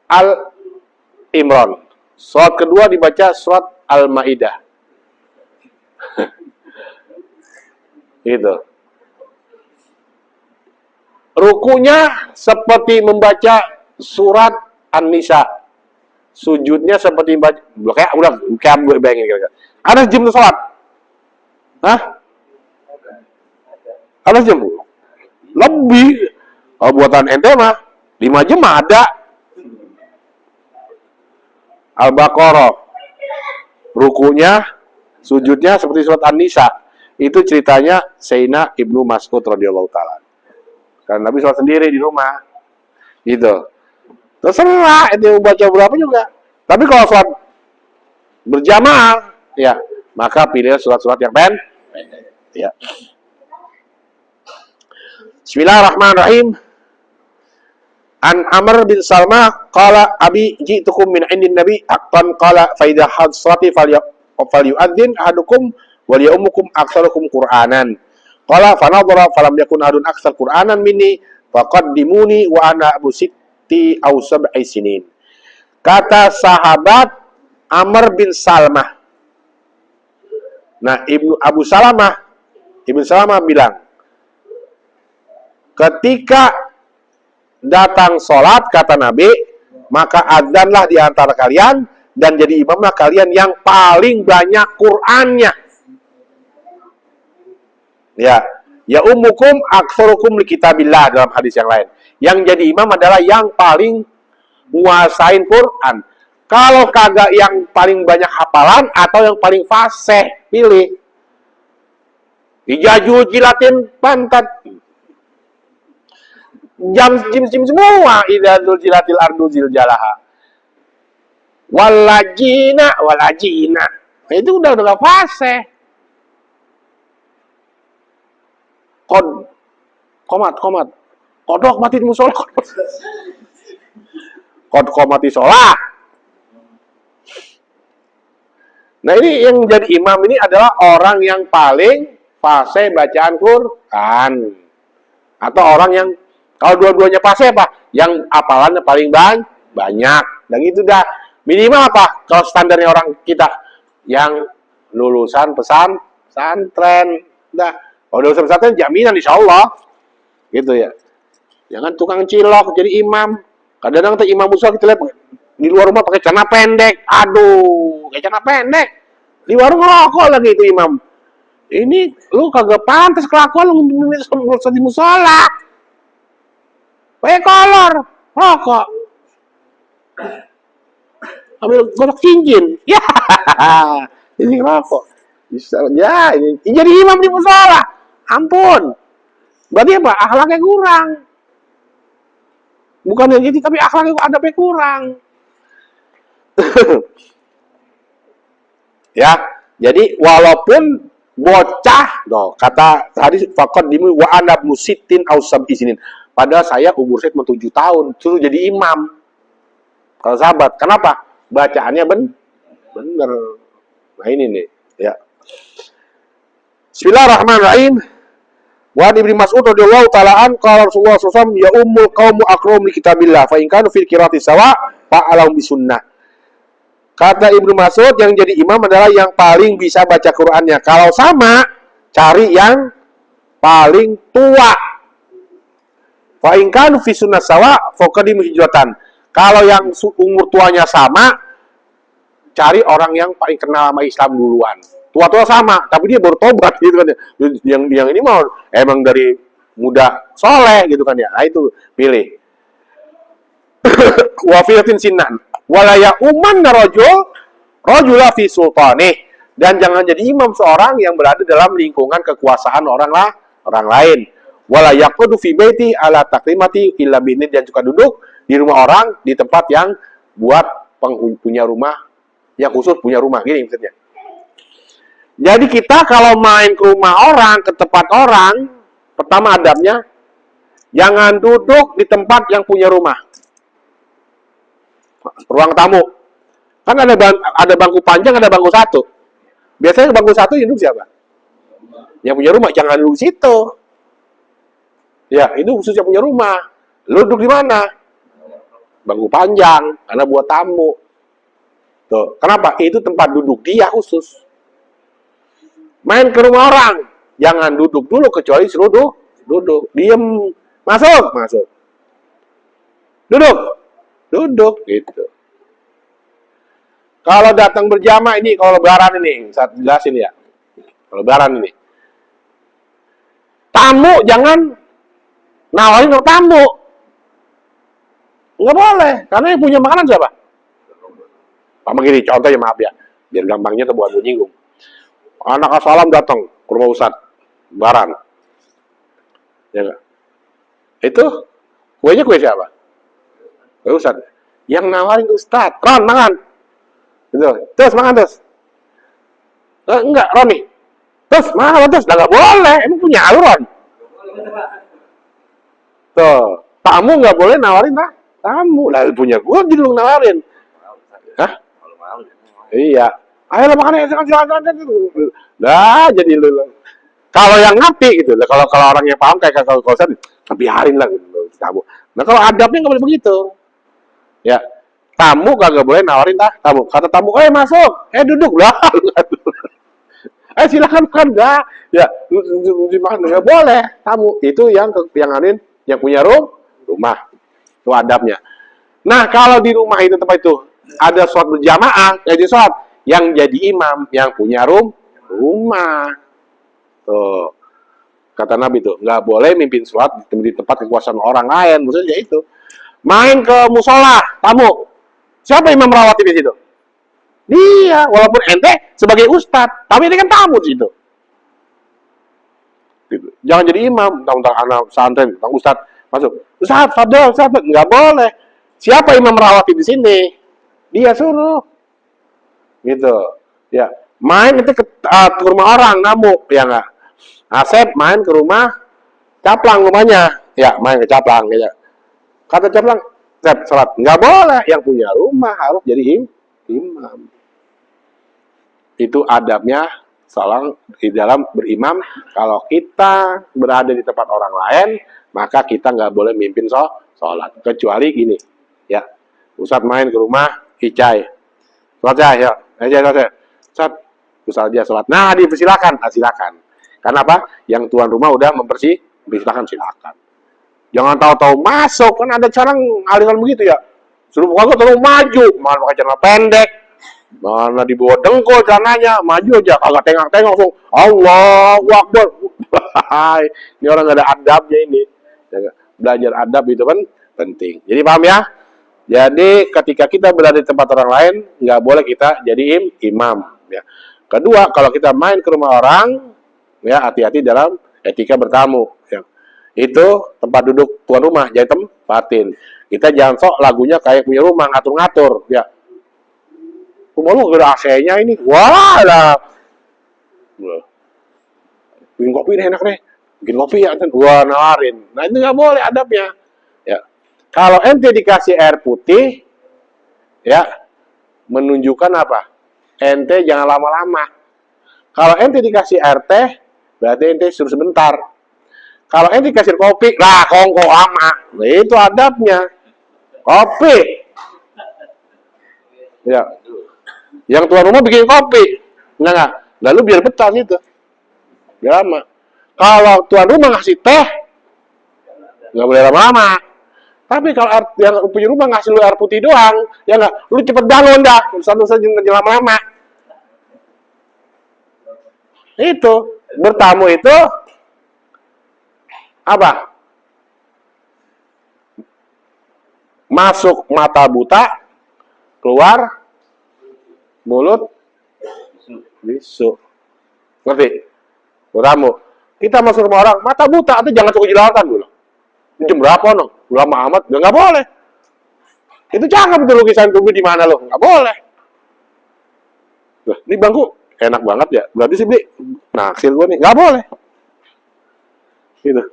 A: Al-Imran. Sholat kedua dibaca surat Al-Maidah. Gitu. rukunya seperti membaca surat An-Nisa. Sujudnya seperti membaca, kayak gue bayangin kira-kira. Ada jam untuk sholat? Hah? Ada jam? Lebih. Kalau buatan ente mah 5 jam ada. Al-Baqarah. Rukunya, sujudnya seperti surat An-Nisa. Itu ceritanya Sayyidina Ibnu Mas'ud radhiyallahu taala. Karena Nabi sholat sendiri di rumah. Gitu. Terserah itu baca berapa juga. Tapi kalau sholat berjamaah, ya, maka pilih surat-surat yang pendek. Ya. Bismillahirrahmanirrahim. An Amr bin Salma qala abi ji'tukum min indin nabi haqqan qala fa idza hadsati falyu'adzin ahadukum wal ya'umukum aktsarukum qur'anan. Qala fa nadhara falam yakun ahadun aktsar qur'anan minni faqaddimuni wa ana abu sitti aw sab'i sinin. Kata sahabat Amr bin Salmah. Nah, Ibnu Salamah bilang, ketika datang sholat, kata Nabi, maka adzanlah di antara kalian dan jadi imamlah kalian yang paling banyak Qur'annya. Ya ummukum aktsarukum li kitabillah dalam hadis yang lain. Yang jadi imam adalah yang paling nguasain Quran. Kalau kagak yang paling banyak hafalan atau yang paling fasih, pilih. Dijaju jilatin pantat. Jam semua idzal jilatil ardu ziljalaha. Walajina. Nah, itu udah fasih. Komat. Kodok mati di musola. Kodok mati sholat. Nah, ini yang jadi imam ini adalah orang yang paling fasih bacaan Quran. Atau orang yang, kalau dua-duanya fasih apa? Yang hafalannya paling banyak. Dan itu dah minimal apa? Kalau standarnya orang kita yang lulusan pesantren. Dah, kalau lulusan pesantren jaminan insyaallah. Gitu ya. Jangan tukang cilok jadi imam. Kadang-kadang imam musola kita lihat di luar rumah pakai celana pendek. Aduh, pakai celana pendek. Di warung ngerokok lagi itu imam. Ini lu kagak pantas kelakuan lu ngurusin di musola. Pakai kolor, rokok. Ambil godok cincin. Ya. Ini rokok. Bisa ya, ini jadi imam di musola. Ampun. Berarti apa? Akhlaknya kurang. Bukan yang gitu, tapi akhlaknya adabnya kurang. Ya, jadi walaupun bocah, kata hadis faqaddimu wa ana musittin aw sab'i sinin. Padahal saya umur saya 7 tahun, suruh jadi imam. Kalau sahabat, kenapa? Bacaannya bener. Nah ini nih, ya. Bismillahirrahmanirrahim. Wa Ibnu Mas'ud radhiyallahu taala an qala Rasulullah sallallahu alaihi wasallam ya ummul qaumu aqram li kitabillah fa in kanu fil qiraati sawa fa alahum bisunnah. Kata Ibnu Mas'ud, yang jadi imam adalah yang paling bisa baca Qur'annya. Kalau sama, cari yang paling tua. Fa in kanu fi sunnah sawa faqaddimu hijratan. Kalau yang umur tuanya sama, cari orang yang paling kenal sama Islam duluan. Tua-tua sama, tapi dia baru tobat gitu kan. Yang ini mau emang dari muda soleh gitu kan ya. Nah itu pilih. Wa filatin sinan. Walaya uman rajula fi sultanih, dan jangan jadi imam seorang yang berada dalam lingkungan kekuasaan orang lain. Wala yaqudu fi baiti ala takrimati illa binid, dan suka duduk di rumah orang di tempat yang buat punya rumah yang khusus punya rumah gini maksudnya. Jadi kita kalau main ke rumah orang, ke tempat orang, pertama adabnya jangan duduk di tempat yang punya rumah. Ruang tamu. Kan ada bangku panjang, ada bangku satu. Biasanya bangku satu yang duduk siapa? Yang punya rumah, jangan duduk situ. Ya, itu khususnya punya rumah. Lu duduk di mana? Bangku panjang, karena buat tamu. Tuh, kenapa? Itu tempat duduk dia khusus. Main ke rumah orang, jangan duduk dulu kecuali suruh duduk. Diem. Masuk, masuk. Duduk, duduk, gitu. Kalau datang berjamaah ini, kalau lebaran ini, saya jelasin ya. Kalau lebaran ini. Tamu jangan nawarin ke tamu. Nggak boleh, karena yang punya makanan siapa? Sama gini, contoh ya, maaf ya. Biar gampangnya tuh buat menyinggung. Anak assalam datang ke rumah Ustadz, lebaran. Ya nggak? Itu kuenya kue siapa? Kue Ustadz. Yang nawarin Ustadz, Ron, makan. Gitu. Terus makan terus. Enggak, Roni. Terus makan terus, nggak boleh. Emang punya lu, Ron? Tuh, tamu nggak boleh nawarin lah. Tamu, lah punya gua jadi lu nawarin. Hah? Iya. Ayo makan ya, silakan. Nah, jadi lu. Kalau yang ngerti gitu, kalau orang yang paham kayak kalau saya biarin lah gitu, tamu. Nah kalau adabnya nggak boleh begitu, ya tamu kagak boleh nawarin tamu. Kata tamu, masuk, duduk lah, silakan makan dah, ya dimakan nggak boleh tamu. Itu yang yang punya rumah, itu adabnya. Nah kalau di rumah itu tempat itu ada sholat berjamaah, jadi sholat yang jadi imam yang punya rumah. Tuh. Kata Nabi tuh, nggak boleh mimpin sholat di tempat kekuasaan orang lain. Maksudnya itu. Main ke musola, tamu. Siapa imam rawatib di situ? Dia, walaupun ente sebagai ustadz, tapi ini kan tamu di situ. Gitu. Jangan jadi imam, tentang anak santren, tentang ustadz masuk. Ustadz, fadol, ustadz, nggak boleh. Siapa imam rawatib di sini? Dia suruh. Gitu. Ya, main itu ke rumah orang, tamu, ya nggak? Asep main ke rumah Caplang rumahnya, ya main ke Caplang, ya. Kata Caplang, Sep sholat nggak boleh, yang punya rumah harus jadi imam. Itu adabnya seorang di dalam berimam. Kalau kita berada di tempat orang lain, maka kita nggak boleh mimpin sholat. Kecuali gini, ya. Ustadz main ke rumah Icai, sholat ya, Ustadz dia sholat. Nah, dipersilakan, silakan. Karena apa? Yang tuan rumah udah silakan. Jangan tahu-tahu masuk, kan ada cara aliran begitu ya. Suruh buka terus maju, mana pakai celana pendek, mana di bawah dengkul celananya, maju aja, kagak tengok-tengok langsung. Allahu Akbar. Ini orang nggak ada adabnya ini. Belajar adab itu kan penting. Jadi paham ya? Jadi ketika kita berada di tempat orang lain, nggak boleh kita jadi imam. Ya. Kedua, kalau kita main ke rumah orang, ya hati-hati dalam etika bertamu. Ya. Itu tempat duduk tuan rumah, jangan tempatin. Kita jangan sok lagunya kayak punya rumah, ngatur-ngatur. Ya. Rumah lu ada AC-nya ini. Wah lah. Bikin kopi deh enak deh. Bikin kopi ya, gua nawarin. Nah itu nggak boleh adabnya. Ya. Kalau ente dikasih air putih, ya menunjukkan apa? Ente jangan lama-lama. Kalau ente dikasih air teh, berarti ente suruh sebentar. Kalau ente dikasih kopi, lah kongko lama. Nah, itu adabnya. Kopi. Ya. Yang tuan rumah bikin kopi. Enggak. Lalu biar betah gitu. Biar lama. Kalau tuan rumah ngasih teh, nggak boleh lama-lama. Tapi kalau yang punya rumah ngasih lu air putih doang, ya nggak, lu cepet bangun dah, satu saja lama-lama. Itu bertamu itu apa? Masuk mata buta, keluar mulut bisu. Ngerti? Bertamu. Kita masuk rumah orang, mata buta, itu jangan cukup jelalatan dulu. Jam berapa no? Lama amat, udah nggak boleh. Itu cakep tuh lukisan tubuh di mana lo? Nggak boleh. Loh, ini bangku enak banget ya. Berarti sih beli naksir gue nih, nggak boleh. Gitu.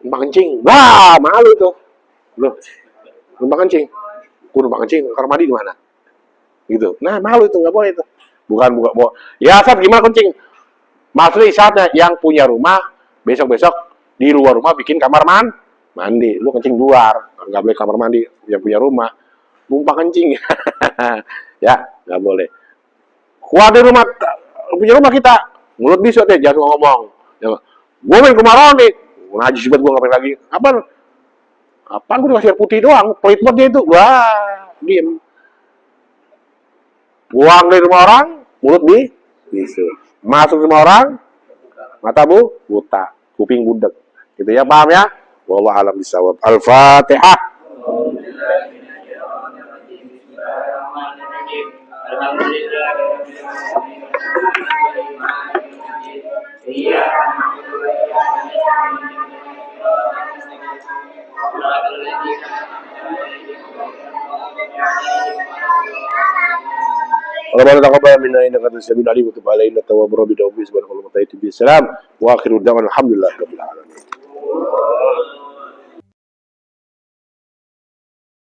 A: Numpang kencing, wah malu tuh. Loh, numpang kencing. Numpang kencing, kamar mandi di mana? Gitu. Nah malu itu nggak boleh itu. Bukan. Ya saat gimana kencing? Maksudnya saatnya yang punya rumah besok-besok di luar rumah bikin kamar mandi. Lu kencing luar, nggak boleh kamar mandi. Yang punya rumah numpang kencing. Ya, nggak boleh. Keluar dari punya rumah kita, mulut bisu deh, jangan ngomong. Ya, gue main kemarin nih, Najis banget gue ngapain lagi? Apaan gue dikasih air putih doang, pelit banget dia itu. Wah, diem. Buang dari rumah orang, mulut bisu. Masuk rumah orang, mata buta, kuping budek. Gitu ya, paham ya? Wallahu a'lam bishawab. Al-Fatihah. Rabbana taqabbal minna innaka antas samiul alim wa tub alaina tawwabur rahim. Subhanallah wa bihamdihi. Wa akhiru da'wana alhamdulillahi rabbil alamin.